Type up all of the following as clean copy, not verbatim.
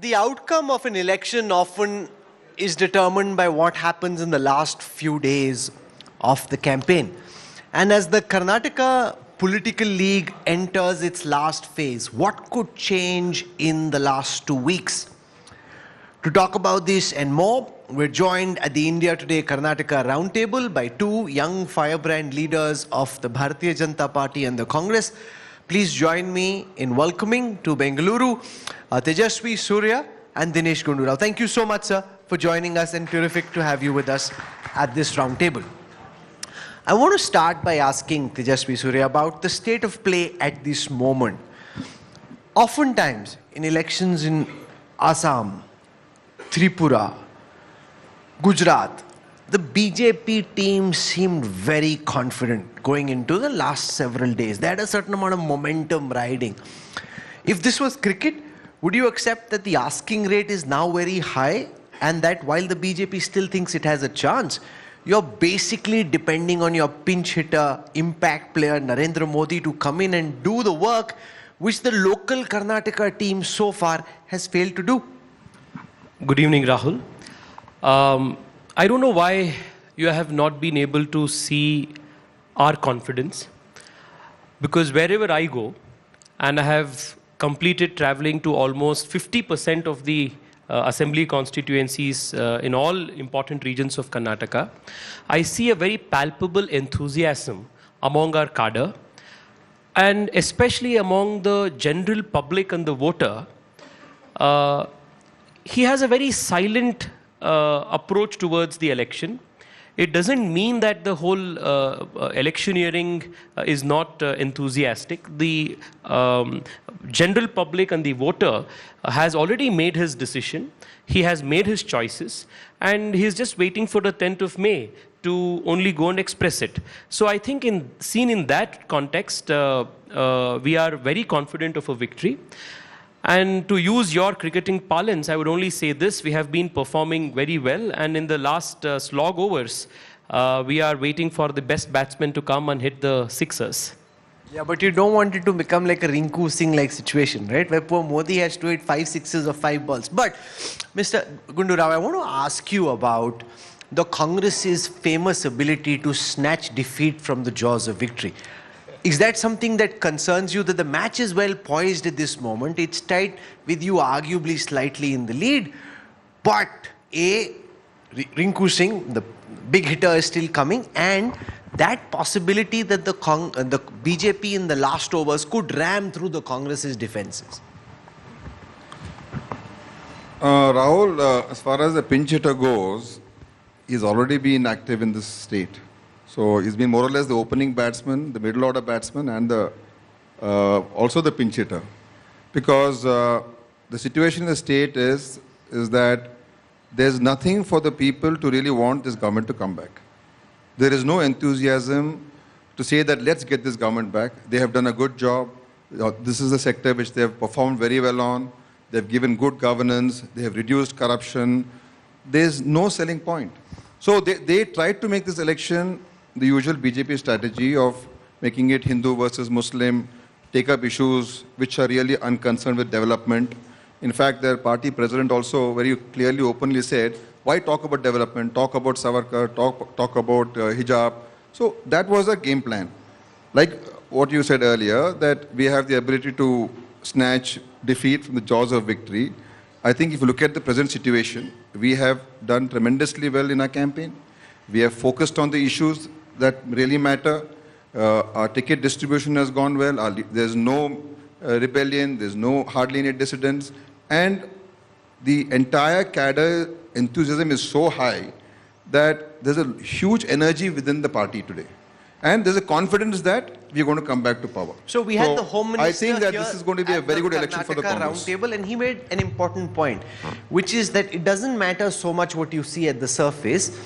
the outcome of an election often is determined by what happens in the last few days of the campaign. And as the Karnataka political league enters its last phase, what could change in the last 2 weeks? To talk about this and more, we're joined at the India Today Karnataka Roundtable by two young firebrand leaders of the Bharatiya Janata Party and the Congress. Please join me in welcoming to Bengaluru, Tejaswi, Surya and Dinesh Gundu. Thank you so much, sir, for joining us, and terrific to have you with us at this roundtable. I want to start by asking Tejaswi, Surya about the state of play at this moment. Oftentimes, in elections in Assam, Tripura, Gujarat, the BJP team seemed very confident going into the last several days. They had a certain amount of momentum riding. If this was cricket, would you accept that the asking rate is now very high and that while the BJP still thinks it has a chance, you're basically depending on your pinch hitter, impact player Narendra Modi to come in and do the work which the local Karnataka team so far has failed to do? Good evening, Rahul. I don't know why you have not been able to see our confidence, because wherever I go, and I have completed traveling to almost 50% of the assembly constituencies in all important regions of Karnataka, I see a very palpable enthusiasm among our cadre, and especially among the general public and the voter. He has a very silent approach towards the election. It doesn't mean that the whole electioneering is not enthusiastic. The general public and the voter has already made his decision. He has made his choices, and he is just waiting for the 10th of May to only go and express it. So I think seen in that context, we are very confident of a victory. And to use your cricketing parlance, I would only say this: we have been performing very well, and in the last slog overs, we are waiting for the best batsman to come and hit the sixers. Yeah, but you don't want it to become like a Rinku Singh-like situation, right? Where poor Modi has to hit 5 sixes or 5 balls. But, Mr. Gundu Rao, I want to ask you about the Congress's famous ability to snatch defeat from the jaws of victory. Is that something that concerns you, that the match is well poised at this moment? It's tight with you arguably slightly in the lead, but Rinku Singh, the big hitter, is still coming, and that possibility that the BJP in the last overs could ram through the Congress's defenses. Rahul, as far as the pinch hitter goes, he's already been active in this state. So he's been more or less the opening batsman, the middle order batsman, and also the pinch hitter. Because the situation in the state is that there's nothing for the people to really want this government to come back. There is no enthusiasm to say that let's get this government back. They have done a good job. This is a sector which they have performed very well on. They've given good governance. They have reduced corruption. There's no selling point. So they tried to make this election the usual BJP strategy of making it Hindu versus Muslim, take up issues which are really unconcerned with development. In fact, their party president also very clearly, openly said, why talk about development, talk about Savarkar, talk about hijab. So that was a game plan. Like what you said earlier, that we have the ability to snatch defeat from the jaws of victory. I think if you look at the present situation, we have done tremendously well in our campaign. We have focused on the issues that really matter. Our ticket distribution has gone well. There's no rebellion. There's hardly any dissidents. And the entire cadre enthusiasm is so high that there's a huge energy within the party today. And there's a confidence that we're going to come back to power. So we had the Home Minister. I think that this is going to be a very good election for the Congress. Roundtable, and he made an important point, which is that it doesn't matter so much what you see at the surface.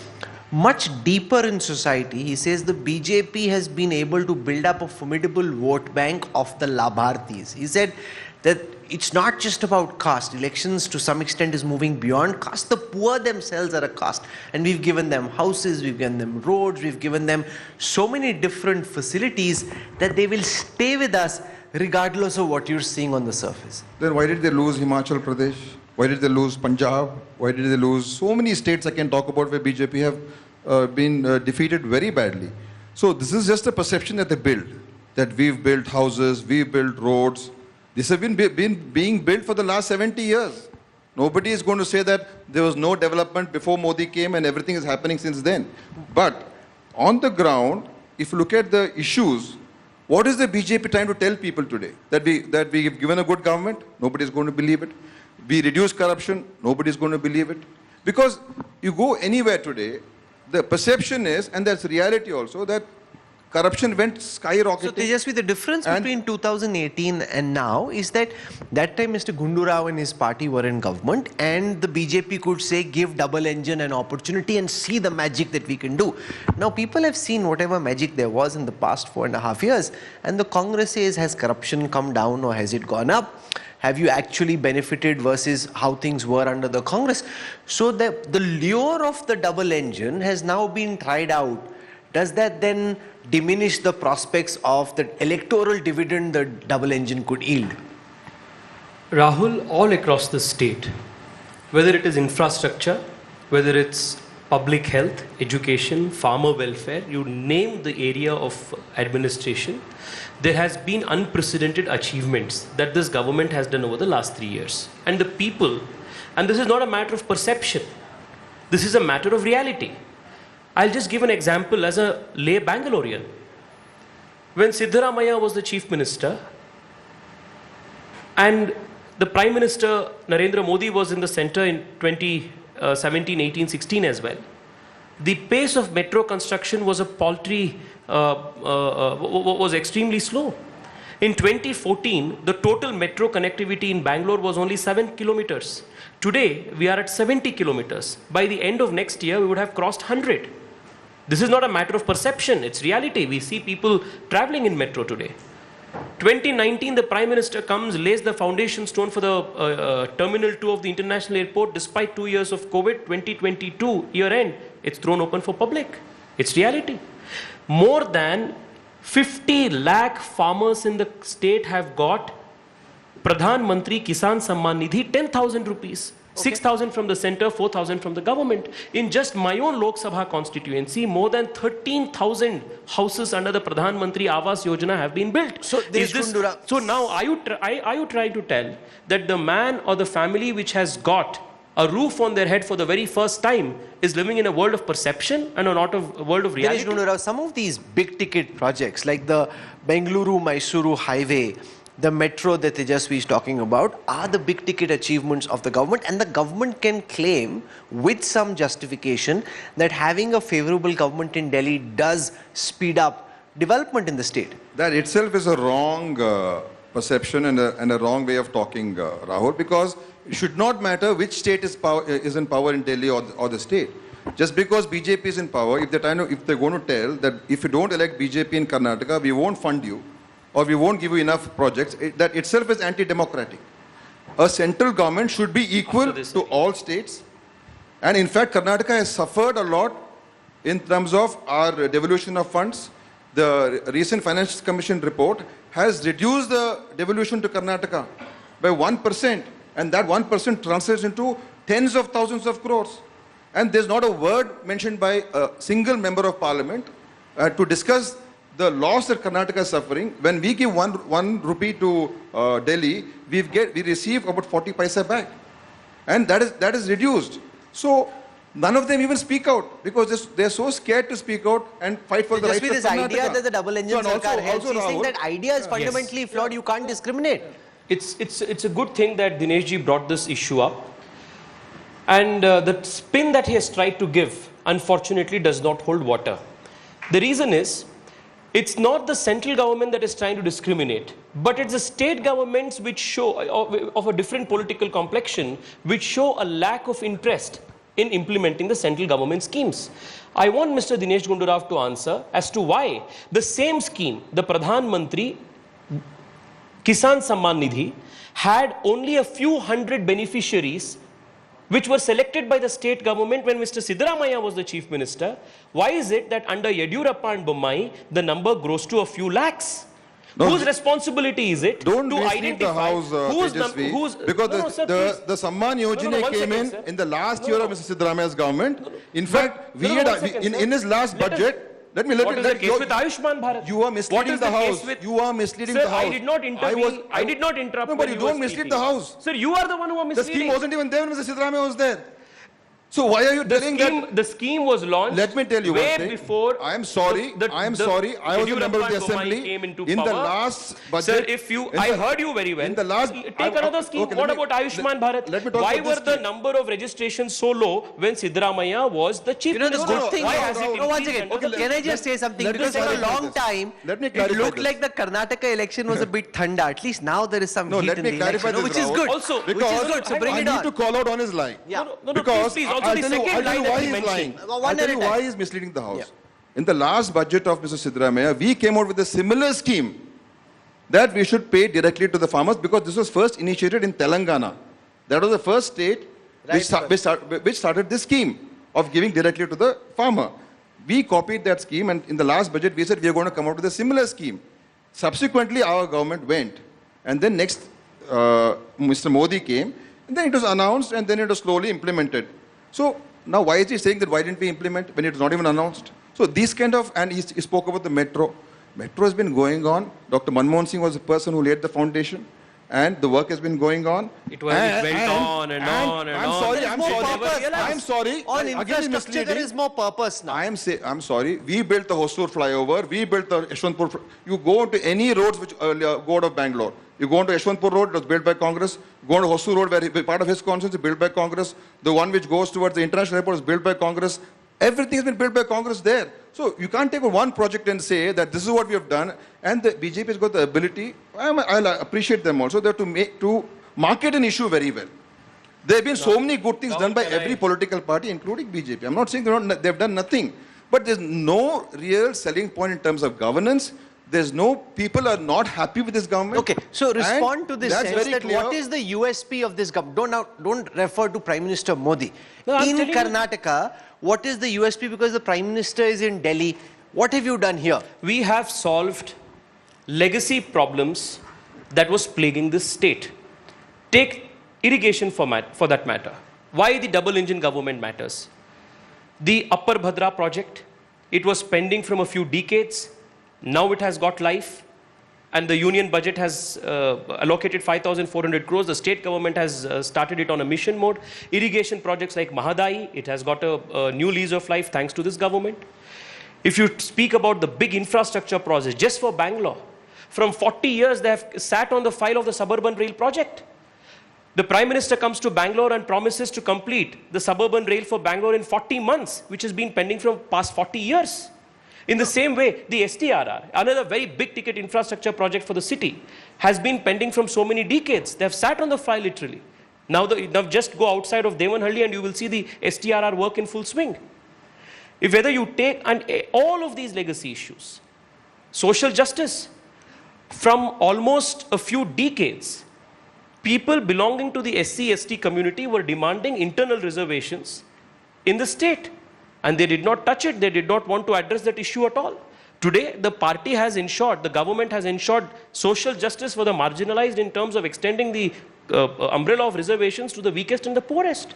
Much deeper in society, he says the BJP has been able to build up a formidable vote bank of the Labhartis. He said that it's not just about caste. Elections to some extent is moving beyond caste. The poor themselves are a caste. And we've given them houses, we've given them roads, we've given them so many different facilities that they will stay with us regardless of what you're seeing on the surface. Then why did they lose Himachal Pradesh? Why did they lose Punjab? Why did they lose so many states I can talk about where BJP have been defeated very badly? So this is just a perception that they build, that we've built houses, we've built roads. This has been being built for the last 70 years. Nobody is going to say that there was no development before Modi came and everything is happening since then. But on the ground, if you look at the issues, what is the BJP trying to tell people today? That we have given a good government? Nobody is going to believe it. We reduce corruption? Nobody is going to believe it. Because you go anywhere today, the perception is, and that's reality also, that corruption went skyrocketing. So Tejaswi, the difference between 2018 and now is that time Mr. Gundu Rao and his party were in government and the BJP could say give double engine an opportunity and see the magic that we can do. Now people have seen whatever magic there was in the past 4.5 years and the Congress says, has corruption come down or has it gone up? Have you actually benefited versus how things were under the Congress? So the lure of the double engine has now been tried out. Does that then diminish the prospects of the electoral dividend the double engine could yield? Rahul, all across the state, whether it is infrastructure, whether it's public health, education, farmer welfare, you name the area of administration, there has been unprecedented achievements that this government has done over the last 3 years. And the people, and this is not a matter of perception, this is a matter of reality. I'll just give an example as a lay Bangalorean. When Siddaramaiah was the chief minister and the Prime Minister Narendra Modi was in the center in 2017, 18, 16 as well, the pace of metro construction was a paltry, was extremely slow. In 2014, the total metro connectivity in Bangalore was only 7 kilometers. Today, we are at 70 kilometers. By the end of next year, we would have crossed 100. This is not a matter of perception, it's reality. We see people traveling in metro today. 2019, the Prime Minister comes, lays the foundation stone for the Terminal 2 of the International Airport despite 2 years of COVID. 2022, year end, it's thrown open for public. It's reality. More than 50 lakh farmers in the state have got Pradhan Mantri Kisan Samman Nidhi, 10,000 rupees. 6,000 from the center, 4,000 from the government. In just my own Lok Sabha constituency, more than 13,000 houses under the Pradhan Mantri Awas Yojana have been built. So, so now are you trying to tell that the man or the family which has got a roof on their head for the very first time is living in a world of perception and not a world of reality? Dinesh, some of these big ticket projects like the Bengaluru-Mysuru highway, the metro that Tejaswi is talking about are the big ticket achievements of the government, and the government can claim with some justification that having a favorable government in Delhi does speed up development in the state. That itself is a wrong perception and a wrong way of talking, Rahul, because it should not matter which state is in power in Delhi or the state. Just because BJP is in power, if they're going to tell that if you don't elect BJP in Karnataka, we won't fund you, or we won't give you enough projects, that itself is anti-democratic. A central government should be equal to all states. And in fact, Karnataka has suffered a lot in terms of our devolution of funds. The recent Finance Commission report has reduced the devolution to Karnataka by 1%. And that 1% translates into tens of thousands of crores. And there's not a word mentioned by a single member of parliament to discuss the loss that Karnataka is suffering. When we give one rupee to Delhi, we receive about 40 paisa back. And that is reduced. So none of them even speak out because they're so scared to speak out and fight for the rights of Karnataka. Just this idea that the double engine sarkar helps, he's saying that idea is fundamentally flawed, you can't discriminate. It's a good thing that Dinesh ji brought this issue up. And the spin that he has tried to give, unfortunately, does not hold water. The reason is, it's not the central government that is trying to discriminate, but it's the state governments which show, of a different political complexion, which show a lack of interest in implementing the central government schemes. I want Mr. Dinesh Gundu Rao to answer as to why the same scheme, the Pradhan Mantri Kisan Samman Nidhi, had only a few hundred beneficiaries which were selected by the state government when Mr. Siddaramaiah was the chief minister. Why is it that under Yediyurappa and Bommai, the number grows to a few lakhs? No, Whose responsibility is it don't to mislead identify the House, Tejaswi, because no, no, sir, the Samman Yojana one came second, in sir. in the last year of Mr. Siddaramaia's government. In fact, No, no, one second, sir. in his last Let us- budget, let me What is the case with Ayushman Bharat? You are What misleading is the case House. with- You are misleading Sir, the House. I did not intervene. I did not interrupt. No, but when you were don't mislead speaking. the House. Sir, you are the one who are The misleading. scheme wasn't even there when Mr. Siddaramaiah was there. So why are you telling that? The scheme was launched. Let me tell you way one thing. before. I am sorry. I am sorry. I was a member of the assembly Came into in power. the last budget. Sir, if you, I heard you very well. In the last, take another scheme. okay, What let me- about Ayushman Bharat? Let me talk Why about were this the scheme. number of registrations so low when Siddaramaiah was the chief You know, the minister? good thing, Why has it no, once increased again, under the- can I just say something? let me Because for a clarify long this. time, Let me it clarify looked this. like the Karnataka election was a bit thanda. At least now there is some No, heat let in me the clarify election, this, which is Rahul. good. Also, which is Because good. So bring I it need on. to call out on his lie. Yeah. No, Because please. Also I'll the tell you, second I'll tell lie you why that he he's mentioned. lying. One I'll tell at a you time. why he's misleading the House. In the last budget of Mr. Siddaramaiah, we came out with a similar scheme that we should pay directly to the farmers because this was first initiated in Telangana. That was the first state which started this scheme of giving directly to the farmer. We copied that scheme, and in the last budget we said we are going to come out with a similar scheme. Subsequently, our government went, and then next Mr. Modi came, and then it was announced, and then it was slowly implemented. So now why is he saying that why didn't we implement when it was not even announced? So these kind of, and he spoke about the metro. Metro has been going on. Dr. Manmohan Singh was the person who laid the foundation, and the work has been going on. It went on and on and I'm on. sorry, There's I'm more sorry. purpose now. I'm sorry. On Again, he's infrastructure, there misleading. is more purpose now. I'm sorry. We built the Hosur flyover. We built the Yeshwantpur. You go to any roads which go out of Bangalore. You go into Yeshwantpur Road, it was built by Congress. Go on to Hosur Road, where part of his constituency, built by Congress. The one which goes towards the international airport is built by Congress. Everything has been built by Congress there. So you can't take one project and say that this is what we have done. And the BJP has got the ability. I'll appreciate them also. They have to market an issue very well. There have been so many good things done by every political party, including BJP. I'm not saying they've done nothing. But there's no real selling point in terms of governance. There's no, people are not happy with this government. Okay, so respond And to this that's sense very that clear. what is the USP of this government? Don't refer to Prime Minister Modi. No, I'm in telling you- Karnataka, what is the USP? Because the Prime Minister is in Delhi. What have you done here? We have solved legacy problems that was plaguing this state. Take irrigation for that matter. Why the double engine government matters. The Upper Bhadra project, it was pending from a few decades. Now it has got life, and the union budget has allocated 5,400 crores. The state government has started it on a mission mode. Irrigation projects like Mahadai, it has got a new lease of life thanks to this government. If you speak about the big infrastructure projects, just for Bangalore, from 40 years they have sat on the file of the suburban rail project. The Prime Minister comes to Bangalore and promises to complete the suburban rail for Bangalore in 40 months, which has been pending for past 40 years. In the same way, the STRR, another very big ticket infrastructure project for the city, has been pending from so many decades. They have sat on the file literally. Now just go outside of Devanhalli and you will see the STRR work in full swing. If whether you take all of these legacy issues, social justice, from almost a few decades, people belonging to the SC/ST community were demanding internal reservations in the state. And they did not touch it. They did not want to address that issue at all. Today, the party has ensured, the government has ensured social justice for the marginalized in terms of extending the umbrella of reservations to the weakest and the poorest.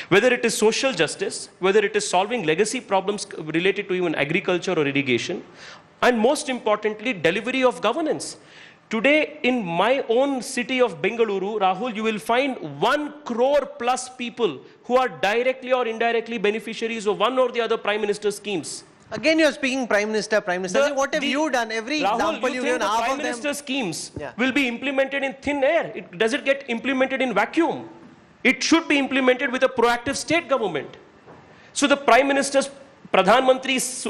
Whether it is social justice, whether it is solving legacy problems related to even agriculture or irrigation, and most importantly, delivery of governance. Today, in my own city of Bengaluru, Rahul, you will find 1 crore plus people who are directly or indirectly beneficiaries of one or the other Prime Minister schemes. Again, you're speaking Prime Minister, Prime Minister. What have you done? Every Rahul, example you you think give, the half Prime of them. Minister schemes Yeah. will be implemented in thin air? Does it get implemented in vacuum? It should be implemented with a proactive state government. So the Prime Minister's Pradhan Mantri's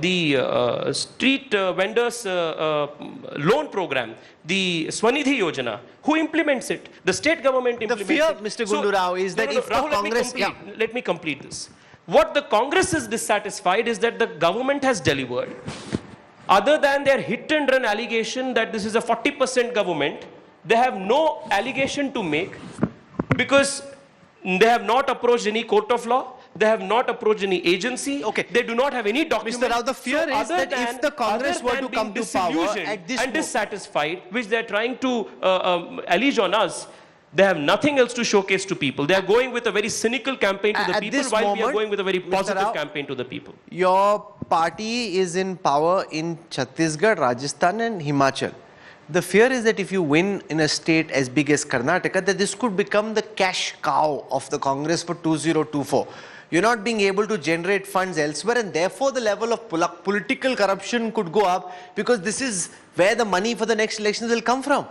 the street vendors loan program, the Swanidhi Yojana, who implements it? The state government implements fear, it. Mr. Gundu Rao, is that if the Rahul, Congress... let me complete this. What the Congress is dissatisfied is that the government has delivered. Other than their hit and run allegation that this is a 40% government, they have no allegation to make because they have not approached any court of law. They have not approached any agency. Okay. They do not have any document. Mr. Rao, the fear is other that if the Congress other were than to come being to power disillusioned at this and moment, dissatisfied, which they are trying to allege on us, they have nothing else to showcase to people. They are going with a very cynical campaign to the At people, this while we are moment, going with a very Mr. positive Rao, campaign to the people. your party is in power in Chhattisgarh, Rajasthan and Himachal. The fear is that if you win in a state as big as Karnataka, that this could become the cash cow of the Congress for 2024. You're not being able to generate funds elsewhere, and therefore the level of political corruption could go up, because this is where the money for the next elections will come from.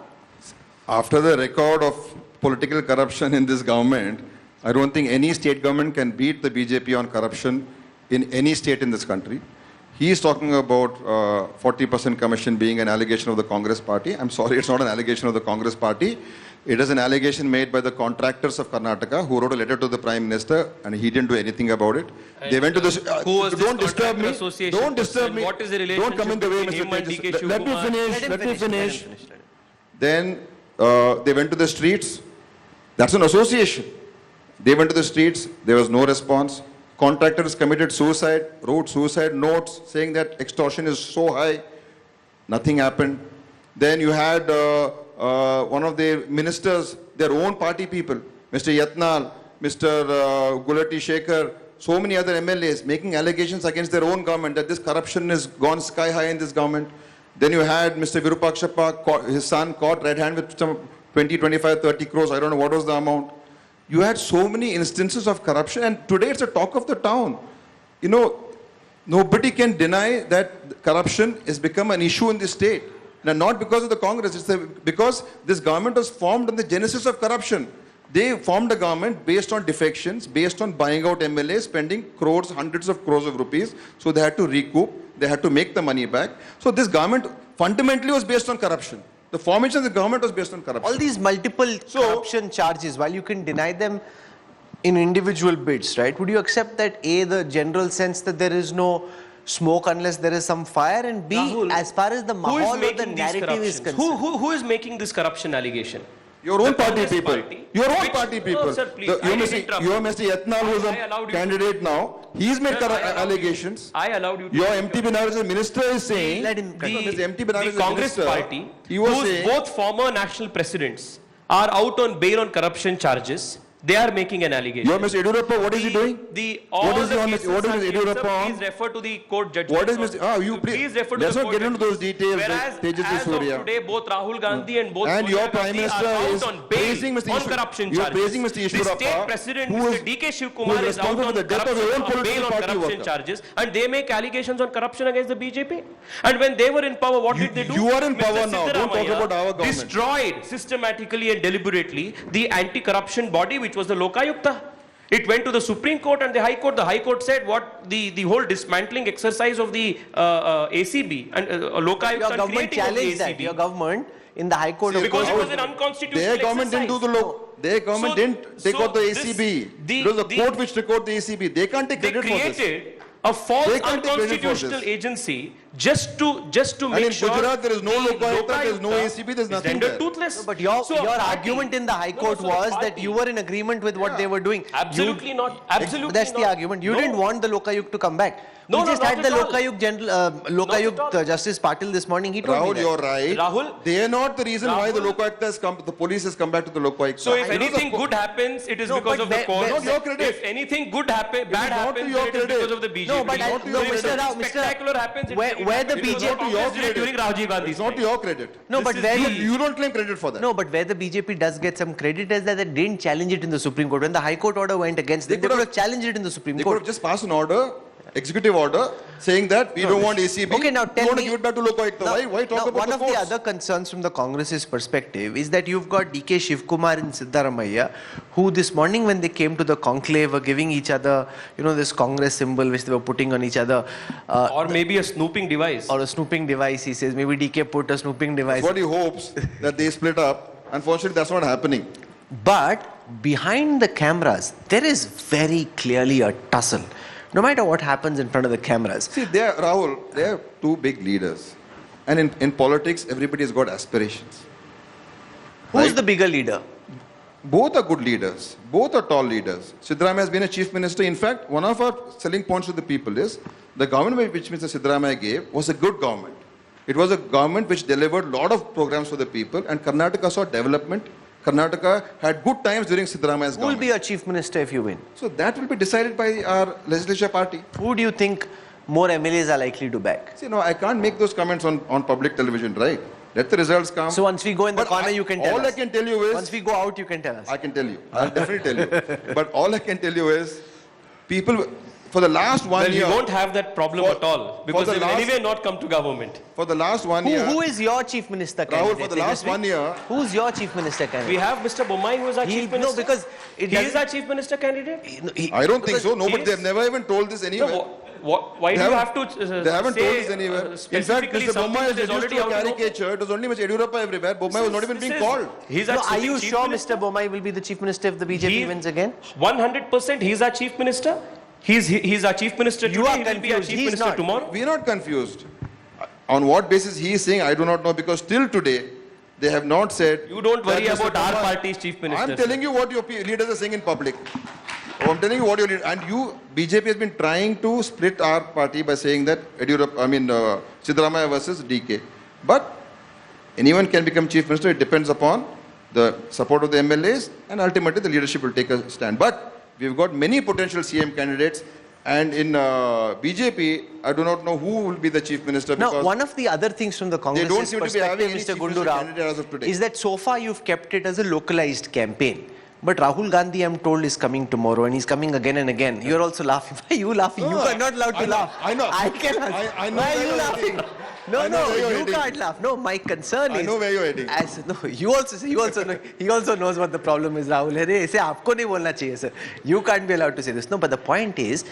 After the record of political corruption in this government, I don't think any state government can beat the BJP on corruption in any state in this country. He is talking about 40% commission being an allegation of the Congress party. I'm sorry, it's not an allegation of the Congress party. It is an allegation made by the contractors of Karnataka who wrote a letter to the Prime Minister, and he didn't do anything about it. And they went to this. who was Don't this disturb me. association Don't disturb person? me. What is the Don't come in the way, relationship Mr. between him and Tejaswi. Let me DK finish. Let me finish. Let him. Then they went to the streets. That's an association. They went to the streets. There was no response. Contractors committed suicide, wrote suicide notes saying that extortion is so high. Nothing happened. Then you had one of the ministers, their own party people, Mr. Yatnal, Mr. Gulati Shekhar, so many other MLAs making allegations against their own government that this corruption has gone sky high in this government. Then you had Mr. Virupakshappa, his son, caught red hand with some 20, 25, 30 crores. I don't know what was the amount. You had so many instances of corruption, and today it's a talk of the town. You know, nobody can deny that corruption has become an issue in this state. And not because of the Congress, because this government was formed on the genesis of corruption. They formed a government based on defections, based on buying out MLAs, spending crores, hundreds of crores of rupees. So they had to recoup, they had to make the money back. So this government fundamentally was based on corruption. The formation of the government was based on corruption. All these multiple corruption charges, while you can deny them in individual bids, right? Would you accept that A, the general sense that there is no smoke unless there is some fire, and B, Rahul, as far as the mahal or the narrative is concerned? Who is making this corruption allegation? Your own The party Congress people. party, Your own which- party people. No, sir, please. You I didn't interrupt you. Mr. Yatnal, who is I allowed a you to- candidate now. He's made Sir, I allowed you- allegations. I allowed you to. Your MT Binaras, the minister, is saying. Let him continue. Mr. MT Binaras, The Congress party, he was whose saying. both former national presidents are out on bail on corruption charges, they are making an allegation. Your Mr. Yediyurappa, what is he doing? All is the he on- cases what is are Mr. clear, Yediyurappa sir. on? Please refer to the court judgment. What is Mr. You please refer to let's the not court get into judgment. those details. Whereas, Tejaswi as Surya. of today, both Rahul Gandhi and both And Sonia your Prime Gandhi Minister are out is on praising bail Mr. on Ishwar- corruption you are charges. praising Mr. The Ishwarappa, state president, who Mr. is- DK who Shivkumar, is is out responsible on for the death of your own corruption, political bail on party corruption worker. charges, and they make allegations on corruption against the BJP. And when they were in power, what did they do? you are in Mr. power now. Don't talk Siddaramaiah about our government. destroyed systematically and deliberately the anti-corruption body, which was the Lokayukta. It went to the Supreme Court and the High Court. The High Court said what the whole dismantling exercise of the ACB and Lokayukta Your and government creating of the challenged that. ACB. Your government in the High Court See, of Because it Court. was an unconstitutional Their government didn't do the Their government didn't take out the ACB. It was the court which took out the ACB. They can't take They credit for this. created a false They can't take credit for unconstitutional this. agency just to And make in sure Gujarat, there is no the Lokayukta, there is no Lokayukta ACB, there's is nothing rendered there. toothless. But your So a party- argument in the High Court so the was that party- you were in agreement with what they were doing. Absolutely not. Absolutely That's the not. argument. You No. didn't want the Lokayuk to come back. No, We no, just not had the at all. Lokayuk Justice Patil this morning. He told me Rahul, that. you're right. Rahul? They are not the reason why the Rahul? Lokayukta has come, the police has come back to the Lokayukta. So if It was anything a- good happens, it is No, because but of the where- court. where- Not your credit. If anything good happens, bad not to happens, your then it is credit. because of the BJP. No, but not to If your anything credit. spectacular happens, where the it was BJP not your credit. during Rajiv Gandhi's It's not time. your credit. No, This but is where the- the You don't claim credit for that. No, but where the BJP does get some credit is that they didn't challenge it in the Supreme Court. When the High Court order went against them, they could have challenged it in the Supreme They could Court. have just passed an order, executive order, saying that we don't want ACB. Okay, now tell we want me. to give it back to Lokayukta. Why talk about one the of courts? the other concerns from the Congress's perspective is that you've got DK Shivkumar and Siddaramaiah, who this morning when they came to the conclave were giving each other, this Congress symbol which they were putting on each other. Or maybe a snooping device. Or a snooping device, he says. Maybe DK put a snooping device. That's what he hopes, that they split up. Unfortunately, that's not happening. But behind the cameras, there is very clearly a tussle. No matter what happens in front of the cameras. See, Rahul, they are two big leaders. And in politics, everybody's got aspirations. Who's Right? the bigger leader? both are good leaders. Both are tall leaders. Siddaramaiah has been a chief minister. In fact, one of our selling points to the people is the government which Mr. Siddaramaiah gave was a good government. It was a government which delivered a lot of programs for the people, and Karnataka saw development. Karnataka had good times during Siddaramaiah's Who will government. be your chief minister if you win? So that will be decided by our legislature party. Who do you think more MLAs are likely to back? See, no, I can't make those comments on public television, right? Let the results come. So once we go in the But corner, you can tell us. All I can tell you is... Once we go out, you can tell us. I can tell you. I'll definitely tell you. But all I can tell you is, people, for the last one Well, year... you won't have that problem For- at all, because for they the will last- anyway not come to government. For the last 1 year... Who is your chief minister Rahul, candidate? for the last Tejaswi? 1 year... Who's your chief minister candidate? We have Mr. Bommai, who is our chief minister. No, because it he is doesn't- our chief minister candidate. I don't think so. No, he but is- they've never even told this anywhere. No, why do you have to They haven't say, told this anywhere. In fact, specifically Mr. something Bommai that is is reduced already to a out in the open? caricature. It was only Mr. Yediyurappa everywhere. Bommai was not even being called. He's No, our are you chief sure minister? Mr. Bommai will be the chief minister if the BJP He- wins again? 100%. He's our chief minister. He's our chief minister today. You are He will be our confused. chief He's minister not. tomorrow. We are not confused. On what basis he is saying, I do not know, because till today, they have not said... You don't worry that Mr. about our Bommai- party's chief minister. I'm telling you what your leaders are saying in public. Oh, I'm telling you what your leader... And you, BJP has been trying to split our party by saying that Siddaramaiah versus DK. But anyone can become chief minister. It depends upon the support of the MLAs, and ultimately the leadership will take a stand. But we've got many potential CM candidates. And in BJP, I do not know who will be the chief minister, because Now, one of the other things from the don't Congress's seem to be having perspective, any Mr. chief Gundu minister candidate as of today. is that so far you've kept it as a localized campaign. But Rahul Gandhi, I'm told, is coming tomorrow, and he's coming again and again. You're also laughing. Why are you laughing? No, You are not allowed I to know, laugh. I know. I can laugh. I know Why are where you you're laughing? heading. No, I know no, where you're you heading. can't laugh. No, my concern I is... know where you're heading. As, no, you also know, he also knows what the problem is, Rahul. Hey, ऐसे आपको नहीं बोलना चाहिए, sir. You can't be allowed to say this. No, but the point is,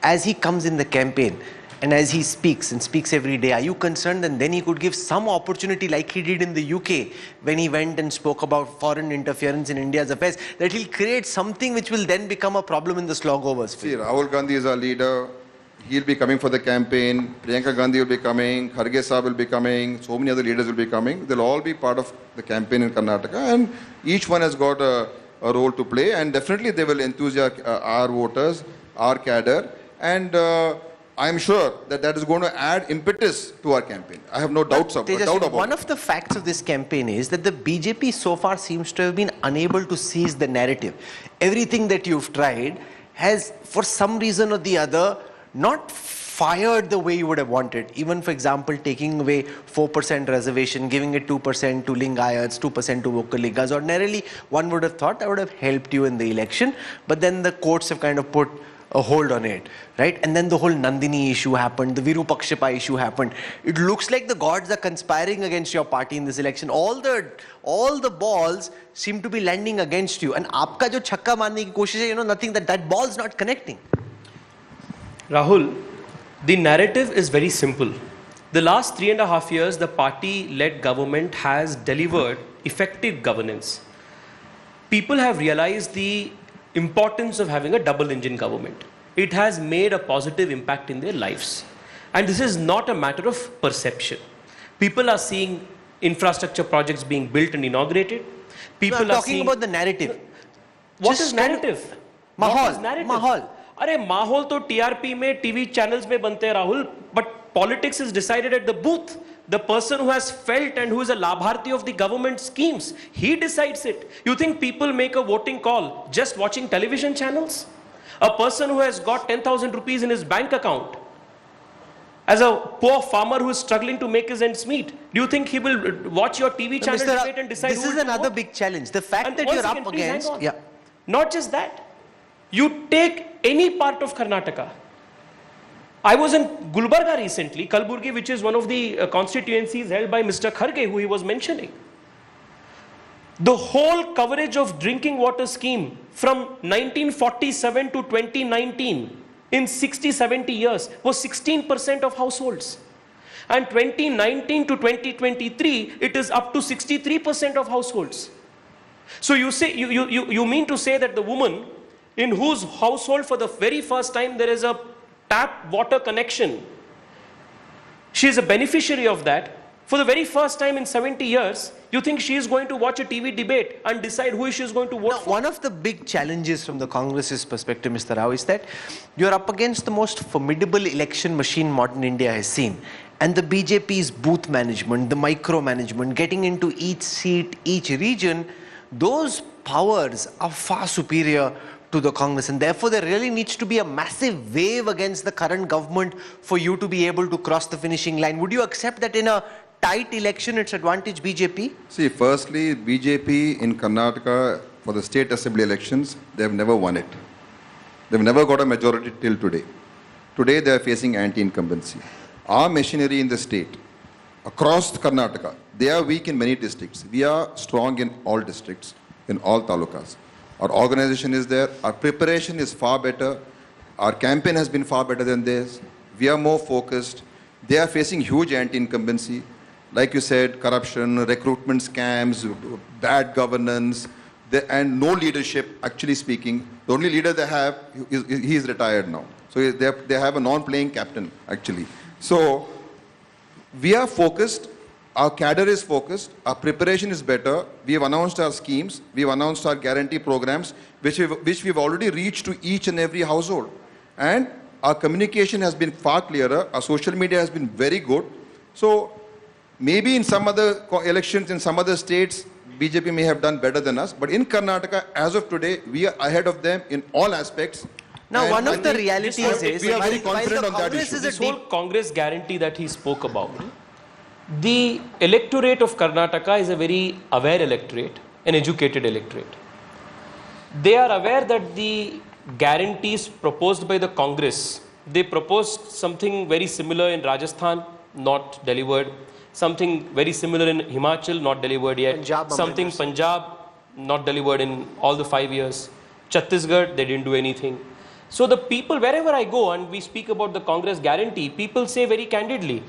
as he comes in the campaign, and as he speaks and speaks every day, are you concerned that then he could give some opportunity like he did in the UK when he went and spoke about foreign interference in India's affairs, that he'll create something which will then become a problem in the slogovers? See, Rahul Gandhi is our leader. He'll be coming for the campaign. Priyanka Gandhi will be coming. Kharge Saab will be coming. So many other leaders will be coming. They'll all be part of the campaign in Karnataka, and each one has got a role to play. And definitely they will enthuse our voters, our cadre, and I'm sure that is going to add impetus to our campaign. I have no doubts doubt Tejaswi, about one it. of the facts of this campaign is that the BJP so far seems to have been unable to seize the narrative. Everything that you've tried has, for some reason or the other, not fired the way you would have wanted. Even, for example, taking away 4% reservation, giving it 2% to Lingayats, 2% to Vokkaligas. Ordinarily, one would have thought that would have helped you in the election, but then the courts have kind of put a hold on it, right? And then the whole Nandini issue happened, the Virupakshipa issue happened. It looks like the gods are conspiring against your party in this election. All the balls seem to be landing against you. And aapka jo chakka marne ki koshish hai, nothing, that ball's not connecting. Rahul, the narrative is very simple. The last 3.5 years, the party-led government has delivered effective governance. People have realized the importance of having a double-engine government. It has made a positive impact in their lives. And this is not a matter of perception. People are seeing infrastructure projects being built and inaugurated. People I'm are talking seeing... about the narrative. What Just is narrative? Mahal. What is narrative? Mahal. अरे माहौल तो TRP में TV channels में बनते हैं Rahul, but politics is decided at the booth. The person who has felt and who is a labharti of the government schemes, he decides it. You think people make a voting call just watching television channels? A person who has got 10,000 rupees in his bank account, as a poor farmer who is struggling to make his ends meet, do you think he will watch your TV channel debate and decide this who is will another vote? big challenge. The fact And that one you're second, up please hang against... on. Yeah. Not just that. You take any part of Karnataka. I was in Gulbarga recently, Kalburgi, which is one of the constituencies held by Mr. Kharge, who he was mentioning. The whole coverage of drinking water scheme from 1947 to 2019, in 60-70 years, was 16% of households. And 2019 to 2023, it is up to 63% of households. So you say you mean to say that the woman in whose household for the very first time there is a tap water connection, she is a beneficiary of that, For the very first time in 70 years, you think she is going to watch a TV debate and decide who she is going to vote Now, for? one of the big challenges from the Congress's perspective, Mr. Rao, is that you're up against the most formidable election machine modern India has seen. And the BJP's booth management, the micromanagement, getting into each seat, each region, those powers are far superior to the Congress. And therefore, there really needs to be a massive wave against the current government for you to be able to cross the finishing line. Would you accept that in a tight election, it's advantage BJP? See, firstly, BJP in Karnataka for the state assembly elections, they have never won it. They've never got a majority till today. Today, they are facing anti-incumbency. Our machinery in the state, across Karnataka, they are weak in many districts. We are strong in all districts, in all talukas. Our organization is there. Our preparation is far better. Our campaign has been far better than theirs. We are more focused. They are facing huge anti-incumbency. Like you said, corruption, recruitment scams, bad governance, and no leadership, actually speaking. The only leader they have, he is retired now. So they have a non-playing captain, actually. So we are focused. Our cadre is focused. Our preparation is better. We have announced our schemes. We have announced our guarantee programs, which we've already reached to each and every household. And our communication has been far clearer. Our social media has been very good. So maybe in some other elections in some other states, BJP may have done better than us. But in Karnataka, as of today, we are ahead of them in all aspects. Now, And one I of the think realities is we are very while confident the on that Congress issue. is a This deep whole Congress guarantee that he spoke about, the electorate of Karnataka is a very aware electorate, an educated electorate. They are aware that the guarantees proposed by the Congress, they proposed something very similar in Rajasthan, not delivered. Something very similar in Himachal, not delivered yet. Punjab, Something Amul. Punjab, not delivered in all the 5 years. Chhattisgarh, they didn't do anything. So the people, wherever I go and we speak about the Congress guarantee, people say very candidly,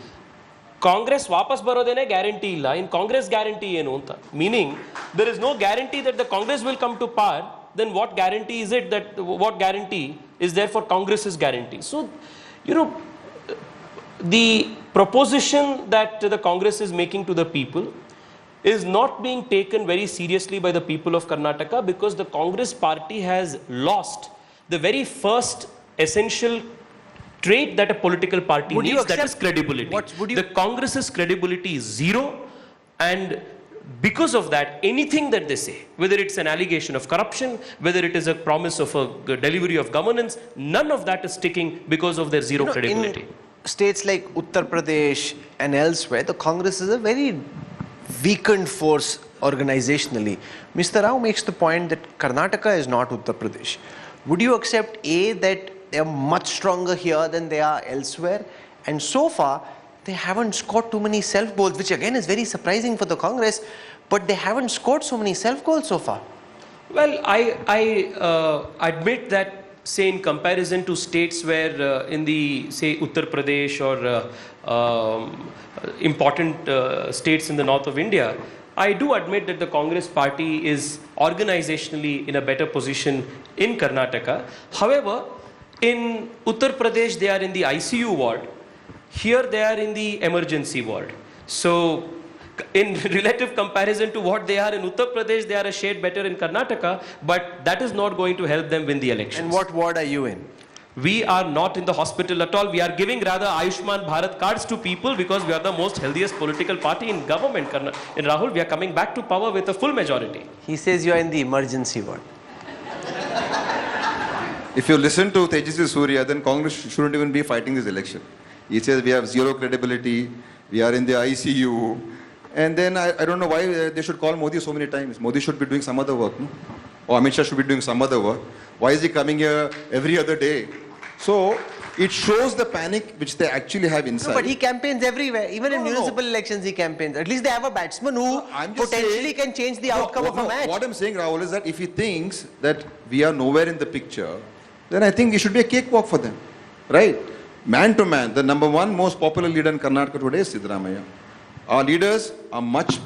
Congress vapas barodene guarantee illa. In Congress guarantee enu anta. Meaning, there is no guarantee that the Congress will come to power. Then what guarantee is it that, what guarantee is there for Congress's guarantee? So, you know, the proposition that the Congress is making to the people is not being taken very seriously by the people of Karnataka because the Congress party has lost the very first essential trait that a political party Would you needs, that is accept- credibility. The Congress's credibility is zero, and because of that, anything that they say, whether it's an allegation of corruption, whether it is a promise of a delivery of governance, none of that is sticking because of their zero credibility. In states like Uttar Pradesh and elsewhere, the Congress is a very weakened force organizationally. Mr. Rao makes the point that Karnataka is not Uttar Pradesh. Would you accept A, that they are much stronger here than they are elsewhere? And so far, they haven't scored too many self-goals, which again is very surprising for the Congress, but they haven't scored so many self-goals so far. Well, I admit that, say, in comparison to states where in the, say, Uttar Pradesh or important states in the north of India, I do admit that the Congress party is organizationally in a better position in Karnataka. However, in Uttar Pradesh, they are in the ICU ward. Here, they are in the emergency ward. So, in relative comparison to what they are in Uttar Pradesh, they are a shade better in Karnataka, but that is not going to help them win the elections. And what ward are you in? We are not in the hospital at all. We are giving rather Ayushman Bharat cards to people because we are the most healthiest political party in government. In Rahul, we are coming back to power with a full majority. He says you are in the emergency ward. If you listen to Tejaswi Surya, then Congress shouldn't even be fighting this election. He says we have zero credibility, we are in the ICU, and then I don't know why they should call Modi so many times. Modi should be doing some other work, no? Or Amit Shah should be doing some other work. Why is he coming here every other day? So it shows the panic which they actually have inside. No, but he campaigns everywhere. Even in No. municipal elections, he campaigns. At least they have a batsman who I'm just potentially saying- can change the outcome of a match. What I'm saying, Rahul, is that if he thinks that we are nowhere in the picture, then I think it should be a cakewalk for them, right? Man to man, the number one most popular leader in Karnataka today is Siddaramaiah. Our leaders are much,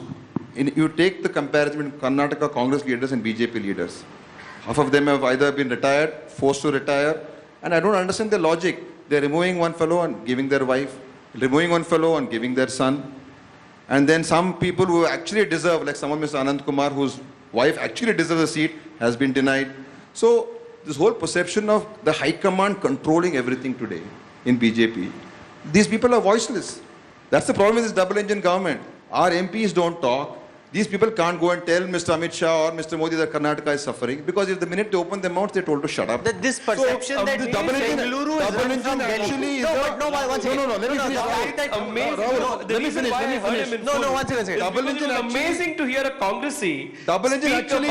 you take the comparison between Karnataka Congress leaders and BJP leaders. Half of them have either been retired, forced to retire, and I don't understand the logic. They're removing one fellow and giving their wife, removing one fellow and giving their son. And then some people who actually deserve, like someone Mr. Anand Kumar, whose wife actually deserves a seat, has been denied. So this whole perception of the high command controlling everything today in BJP, these people are voiceless. That's the problem with this double engine government. Our MPs don't talk. These people can't go and tell Mr. Amit Shah or Mr. Modi that Karnataka is suffering, because if the minute they open their mouths, they're told to shut up. That this perception that this double engine Bengaluru is run from Delhi. Let me finish. No, one second. Double engine Amazing to hear a congressy Double engine actually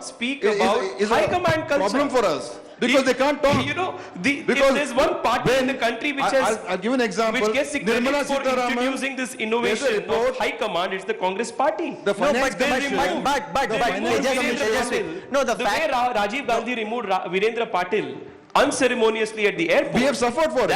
speak about high command culture. Problem for us. Because they can't talk. You know, if Because there's one party in the country which has I'll give an example. which gets credited Nirmala for Sitharaman, introducing this innovation of high command, it's the Congress party. The finance commission. But Tejaswi, no, the way fact. Rajiv Gandhi removed Virendra Patil unceremoniously at the airport. We have suffered for it.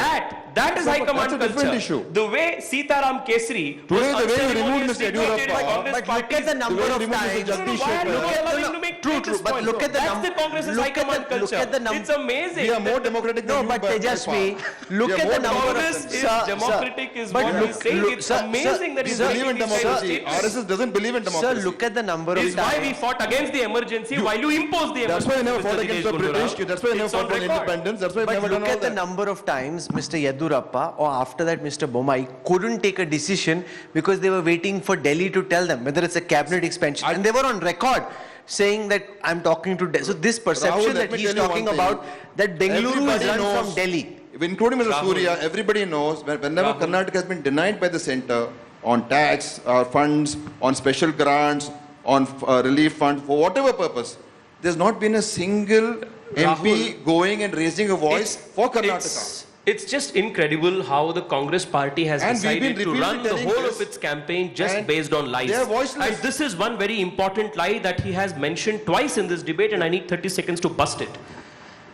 That is high command That's a culture. different issue. The way Sitaram Kesri Today, was the way you removed unceremoniously Mr. Yediyurappa, voted Congress But look party. at the number of removed Mr. times. Jagdish Why are you Shekhar. allowing to make True, this but point? look at the That's the Congress's high command culture. Look at the It's amazing. We are more democratic than No, you but by Tejaswi, far. look We are at the more number of Congress is Sir, democratic is but what look- he's saying. look- It's sir, amazing that We he's believe in making these democracy. statements. RSS doesn't believe in Sir, democracy. look at the number of Is why we times. fought against the emergency while you imposed the emergency. That's why we never Mr. fought Dinesh against the Gundu British. Rao. That's why we never It's on fought for record. independence. That's why we But never done look all at the that. number of times Mr. Yediyurappa or after that Mr. Bommai couldn't take a decision because they were waiting for Delhi to tell them whether it's a cabinet expansion. And they were on record saying that I'm talking to Delhi. So this perception Rahul, let that me he's tell you talking one thing. about, that Bengaluru Everybody is run knows- from Delhi. Including Mr. Rahul. Surya, everybody knows whenever Rahul. Karnataka has been denied by the center on tax, funds, on special grants, on relief funds, for whatever purpose, there's not been a single MP going and raising a voice for Karnataka. It's just incredible how the Congress party has And we've been decided to repeatedly run the telling whole this. of its campaign just And based on lies. they are voiceless. And this is one very important lie that he has mentioned twice in this debate, and I need 30 seconds to bust it.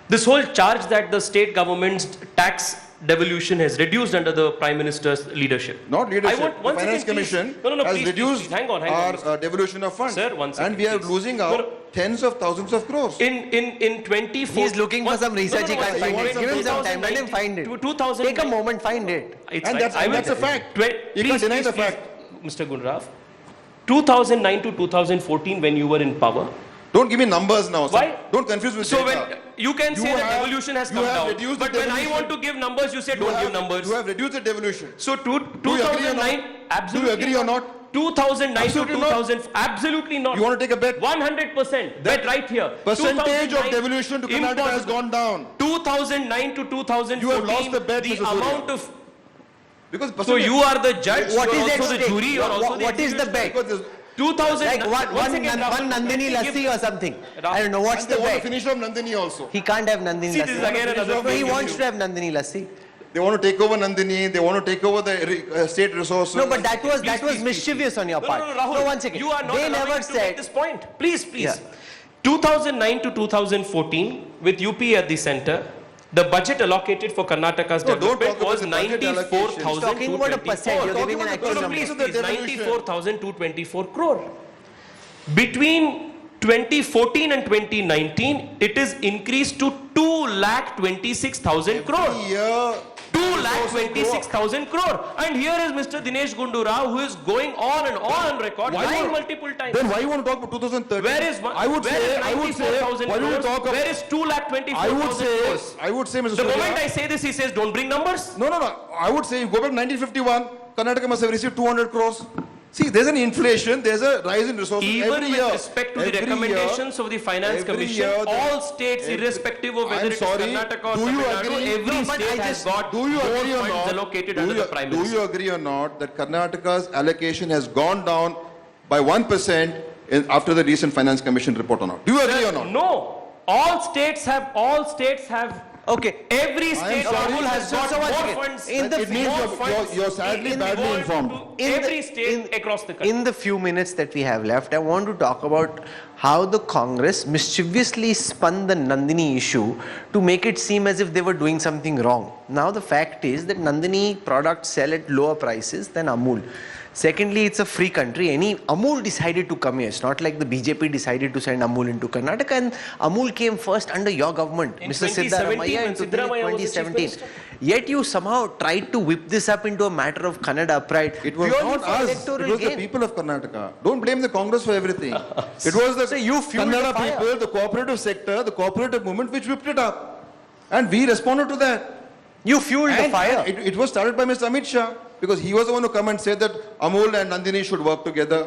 This whole charge that the state government's tax devolution has reduced under the Prime Minister's leadership. Not leadership. I want The one Finance second, please. Commission No, has please, reduced Hang on, our devolution of funds. Sir, one second, and we are please. losing No, out no. tens of thousands of crores. In 24... He's looking for some research, he can't find it. Give him some time, let him find it. 2000 Take a moment, find it. And that's a fact. You can't deny the fact. Mr. Gundrav, 2009 to 2014 when you were in power. Don't give me numbers now. sir. Why? Don't confuse with So data. when you can say You the have- devolution has you come have down, reduced the but when I devolution. want to give numbers, you say don't give numbers. You have reduced the devolution. So Do you agree or 2009, not? absolutely. Do you agree or not? 2009 Absolutely to not. 2000, absolutely not. You want to take a bet? 100%. Bet right here. Percentage of 2009, devolution to Karnataka has impossible. gone down. 2009 to 2014, You have lost the bet, Mr. Surya. amount of... Because So you are the judge, What you is are at also the stake? jury, you are also the What is the executioner. bet? Because 2000, Like one second, Rahul. Nandini lassi or something. I don't know, what's and they the want to bet? finish off Nandini also. He can't have Nandini See, this is again lassi. another No, he fake wants issue. to have Nandini lassi. They want to take over Nandini. They want to take over the state resources. No, but that was please, mischievous on your part. No, Rahul, one second. you are not They allowing never to make this said. point. Please. Yeah. 2009 to 2014, with UP at the center, the budget allocated for Karnataka's No, don't development talk was about the budget allocation. 94,224. Talking about a percent, you're giving an Talking actual about number. the Please, percent of the devolution. 94,224 crore. Between 2014 and 2019, it is increased to 2,26,000 crore. Yeah. 2,26,000 crore. And here is Mr. Dinesh Gundu Rao, who is going on and on record, Why lying not? multiple times. Then why you want to talk about 2013? Where is I would say, 94,000 why don't you crores? talk about, Where is 2,24,000 crores? I would say, Mr. The Surya. moment I say this, he says, don't bring numbers. No. I would say, you go back 1951, Karnataka must have received 200 crores. See, there's an inflation, there's a rise in resources Even every with year. respect to the Every recommendations of the Finance every Commission, year all states, every- irrespective of whether I'm it is sorry, Karnataka or do you Tamil Nadu, agree? every No, but state I has just- got Do you more agree or funds not? allocated Do under you- the Prime Do Minister. you agree or not that Karnataka's allocation has gone down by 1% after the recent Finance Commission report or not? Do you agree or not? No. All states have Okay. every state sorry, Rahul has so- got so once more again, funds. in the It means more you're- funds you're sadly in badly world informed. to In the- every state across the country. In the few minutes that we have left, I want to talk about how the Congress mischievously spun the Nandini issue to make it seem as if they were doing something wrong. Now the fact is that Nandini products sell at lower prices than Amul. Secondly, it's a free country. Amul decided to come here. It's not like the BJP decided to send Amul into Karnataka, and Amul came first under your government, In Mr. 2017 Siddaramaiah, when in Siddaramaiah was the chief 2017. minister. Yet you somehow tried to whip this up into a matter of Kannada pride. It was purely not for us. electoral It was gain. the people of Karnataka. Don't blame the Congress for everything. It was the So you fueled the Kannada fire. people, the cooperative sector, the cooperative movement which whipped it up. And we responded to that. You fueled the And fire. it was started by Mr. Amit Shah because he was the one who come and said that Amul and Nandini should work together.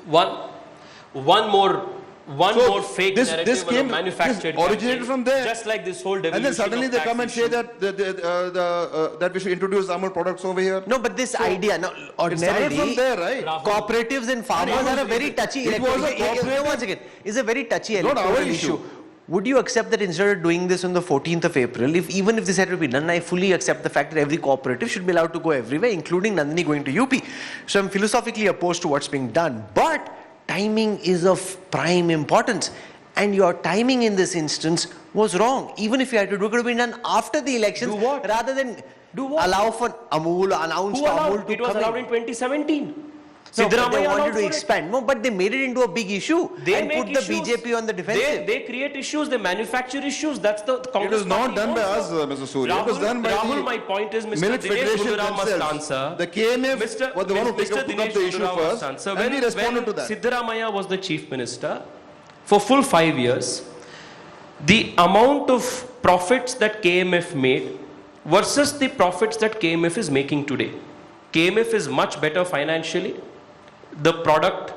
One more fake this narrative came, manufactured. this originated campaign, from there. Just like this whole devolution And then suddenly of they come and tax say issue. that that we should introduce Amul products over here. No, but this idea, now, It started ordinarily, from there, right? cooperatives and farmers And it are a was- very touchy it was a cooperative- once again, it's a very touchy Not our electoral issue. Would you accept that instead of doing this on the 14th of April, even if this had to be done, I fully accept the fact that every cooperative should be allowed to go everywhere, including Nandini going to UP. So I'm philosophically opposed to what's being done. But timing is of prime importance. And your timing in this instance was wrong. Even if you had to do it, could have been done after the elections, Do what? rather than Do what? allow for Amul, announced Who allowed? Amul to It was come allowed in. in 2017. No, but they Siddaramaiah allowed wanted for to it. expand. No, but they made it into a big issue They and make put the issues. BJP on the defensive. They create issues, they manufacture issues. That's the It Congress was not party done by knows us, of. Mr. Surya. It was done by Rahul, the my point is, Mr. Milk Dinesh Federation Gundu must themselves. answer. The KMF was the one who took up the issue first, and we responded to that. Siddaramaiah was the chief minister, for full 5 years, the amount of profits that KMF made versus the profits that KMF is making today. KMF is much better financially. The product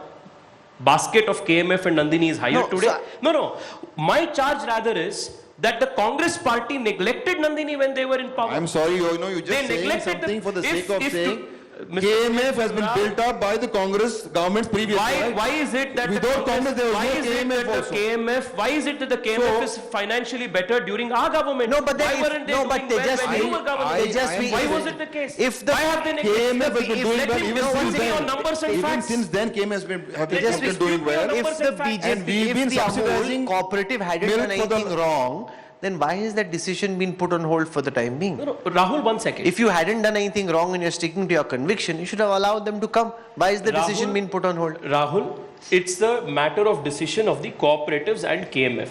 basket of KMF and Nandini is higher No, today. so- No. My charge rather is that the Congress party neglected Nandini when they were in power. I'm sorry, you know, you're They just saying neglected something for the sake of if saying Mr. KMF has been Gundu, built up by the Congress governments previously. right? Why is it that Without Congress, there was why no is it KMF that the also. KMF why is it that the KMF is financially better during our government? No, but then why if- weren't they no, doing but well when Tejaswi- you were government? Tejaswi- Why was it the case? If the why have they KMF has been doing let well him even give since me your then. numbers and Even facts. since then, KMF has been Tejaswi, doing well. numbers if the and facts. BJP, And we've if been the subsidizing Amul cooperative hadn't milk done for the- anything wrong, then why has that decision been put on hold for the time being? No, Rahul, 1 second. If you hadn't done anything wrong and you're sticking to your conviction, you should have allowed them to come. Why is the decision Rahul- been put on hold? Rahul, it's the matter of decision of the cooperatives and KMF.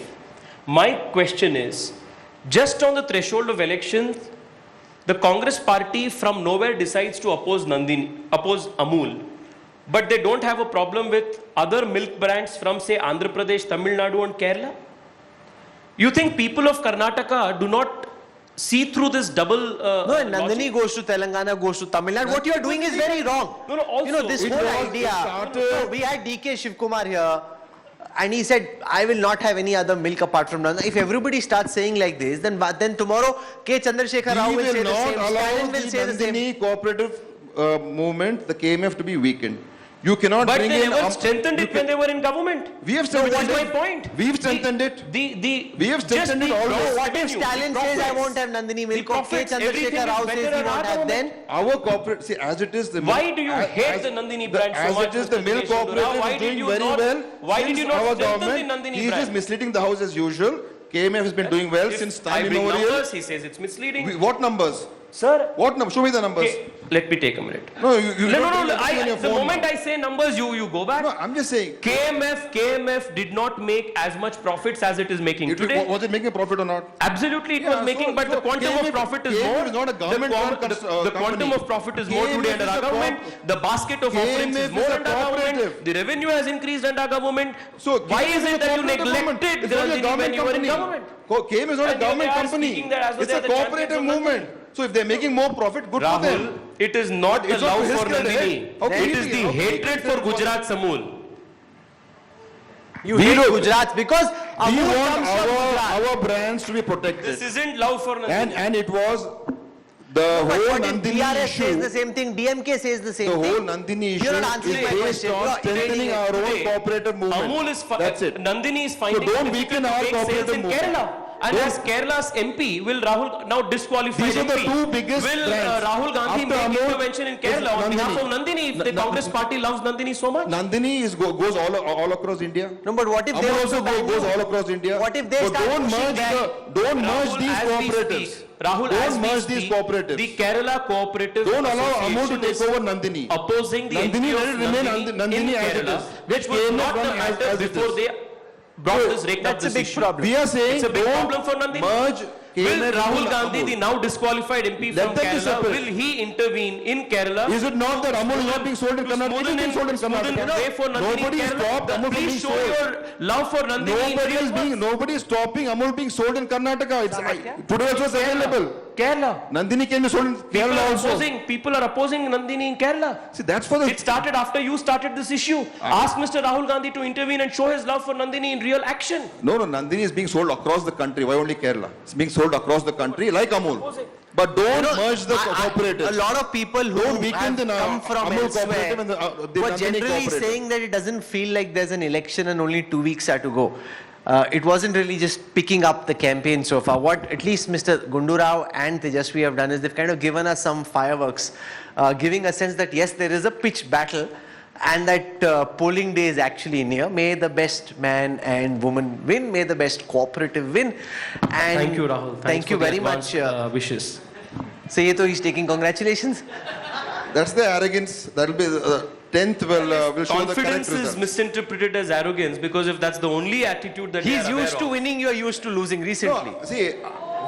My question is, just on the threshold of elections, the Congress party from nowhere decides to oppose Amul, but they don't have a problem with other milk brands from, say, Andhra Pradesh, Tamil Nadu and Kerala? You think people of Karnataka do not see through this double No, and logic? Nandini goes to Telangana, goes to Tamil Nadu. What you are doing is very wrong. No, also, you know, this it whole was- idea. it started- No, we had DK Shivkumar here, and he said, I will not have any other milk apart from Nandini. If everybody starts saying like this, then tomorrow K. Chandrasekhar Rao We will say will the not same. allow Stalin will the say the same. Nandini cooperative movement, the KMF, to be weakened. You cannot But bring they in... never strengthened it when they were in government. We have So strengthened what's it. my point? We've strengthened it. We have strengthened it always. No, what if Stalin says I won't have Nandini milk, or K. Chandrasekhar Rao says he won't have, then? Our corporate, see, as it is, the Why do you hate the Nandini brand so as much, it is, the Mr. milk Dinesh Gundu? cooperative Why is did doing you very not- well. why did since you not our strengthen the government, Nandini he is brand? just misleading the house as usual. KMF has been doing well If since I time bring immemorial. numbers, he says it's misleading. What numbers? Sir, What numbers? Show me the numbers. okay, let me take a minute. No, you No, don't no, take no. everything on your The phone moment now. I say numbers, you go back. No, I'm just saying. KMF did not make as much profits as it is making today. Was it making a profit or not? Absolutely, it Yeah, was making, so- but the so quantum KMF of profit is KMF more. is not a government the, run the quantum company. of profit is more today KMF under is our a government. The basket of offerings is KMF more is a under our government. cooperative. The revenue has increased under our government. So Why KMF is it a that you cooperative government. neglected It's not a Nandini when government you were in company. government? KMF is not a And government they are company. speaking there as though It's they a are the champions cooperative of movement. So if they're making more profit, good for Rahul, them. it is not the It's not love his for credit. Nandini. How can It he is be? the How can he hatred be for critical? Gujarat Amul. You We hate don't- Gujarat because We Amul want comes from Gujarat. our brands to be protected. This isn't love for Nandini. And it was the But whole what if Nandini DRS says the issue. same thing, DMK says the same The thing? whole Nandini issue You're not answering is my based question. on You're strengthening evading it. our own Today, cooperative movement. Amul is That's it. Nandini is finding don't it difficult weaken to our take sales cooperative in movement. Kerala. And Don't- as Kerala's MP, will Rahul now disqualified These are the MP? two biggest will brands. Rahul Gandhi After make Amul, intervention in it's Kerala on behalf Nandini. of Nandini if the Congress party loves Nandini so much? Nandini goes all across India. No, but what if they Amul also also goes all across India. What if they But start don't pushing merge back? don't merge Rahul, these as we cooperatives. speak, Rahul, as Don't we merge these speak, cooperatives. The Kerala Cooperative Don't allow Amul to Association take is over Nandini. opposing the Nandini, entry let of it remain Nandini Nandini in as it Kerala, is. which was KMF not the run matter as it before is. they brought this raked up That's a this big issue. problem. We are saying It's a big don't problem for Nandini. merge Will Rahul Gandhi, the now disqualified MP Let from them be Kerala, separate. will he intervene in Kerala? Is it not that Amul is not being sold in Karnataka? It is being sold in Karnataka. Way for Nandini Nobody in is Kerala. stopped Amul from being Please show sold. your love for Nandini in Nobody is stopping Amul being sold in Karnataka. Today also it's available. Kerala. Nandini can be sold in Kerala also. People are opposing Nandini in Kerala. See, that's for the... It started after you started this issue. Ask Mr. Rahul Gandhi to intervene and show his love for Nandini in real action. No, Nandini is being sold across the country. Why only Kerala? It's being sold across the country like Amul. But don't merge the cooperatives. A lot of people who Don't weaken have the, come from Amul elsewhere cooperative and the were Nandini generally cooperative. saying that it doesn't feel like there's an election and only 2 weeks are to go. It wasn't really just picking up the campaign so far. What at least Mr. Gundu Rao and Tejaswi have done is they've kind of given us some fireworks, giving a sense that yes, there is a pitched battle and that polling day is actually near. May the best man and woman win. May the best cooperative win. And Thank you, Rahul. Thank you very much. Wishes. So ye to he's taking congratulations. That's the arrogance. That will be 10th will show the correct Confidence is result. misinterpreted as arrogance because if that's the only attitude that He's they are used to aware of. winning, you're used to losing recently. No, see,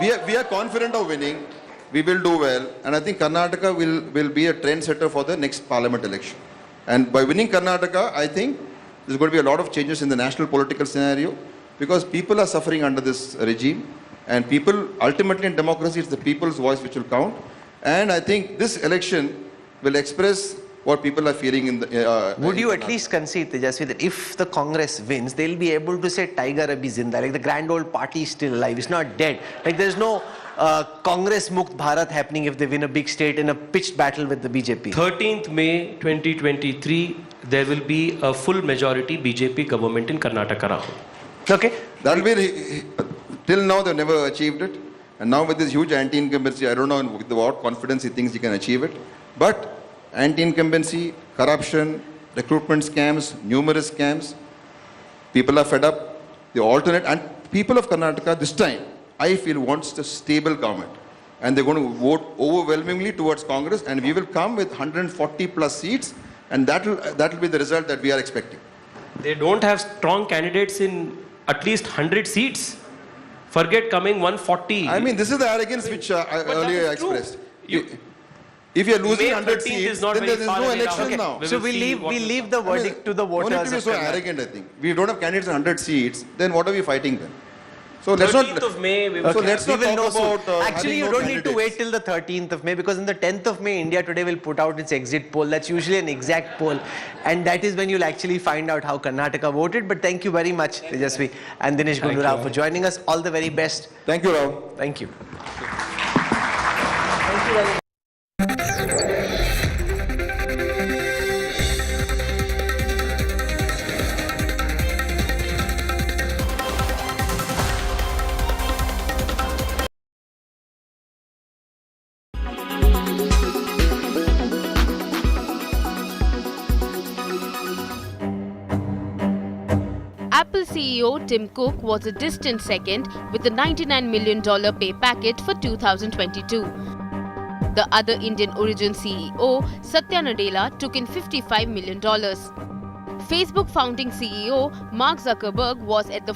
we are confident of winning. We will do well. And I think Karnataka will be a trendsetter for the next parliament election. And by winning Karnataka, I think there's going to be a lot of changes in the national political scenario because people are suffering under this regime. And people, ultimately in democracy, it's the people's voice which will count. And I think this election will express what people are feeling in the... Would you at least concede, Tejaswi, that if the Congress wins, they'll be able to say Tiger Abhi Zinda, like the grand old party is still alive, it's not dead. Like there's no Congress Mukt Bharat happening if they win a big state in a pitched battle with the BJP. 13th May 2023, there will be a full majority BJP government in Karnataka, Rahul. Okay. That will be... Till now, they've never achieved it. And now with this huge anti-incumbency, I don't know with what confidence he thinks he can achieve it. But anti-incumbency, corruption, recruitment scams, numerous scams, people are fed up. The alternate, and people of Karnataka this time, I feel, wants a stable government. And they're going to vote overwhelmingly towards Congress, and we will come with 140 plus seats, and that will be the result that we are expecting. They don't have strong candidates in at least 100 seats. Forget coming 140. I mean, this is the arrogance which I earlier expressed. If you're losing May 100 13th seats, is not then very there's far no away, election Rahul. now. We So will we see leave, what we will leave the verdict to the No need to voters. be of so Karnataka. arrogant, I think. We don't have candidates in 100 seats, then what are we fighting then? So let's not... 13th of May, we will So see. let's We not will know talk soon. about... Actually, you don't need to wait till the 13th of May because on the 10th of May, India Today will put out its exit poll. That's usually an exact poll. And that is when you'll actually find out how Karnataka voted. But thank you very much, Tejaswi and Dinesh Gundu Rao for joining us. All the very best. Thank you, Rahul. Thank you. Apple CEO Tim Cook was a distant second with a $99 million pay packet for 2022. The other Indian origin CEO, Satya Nadella, took in $55 million. Facebook founding CEO Mark Zuckerberg was at the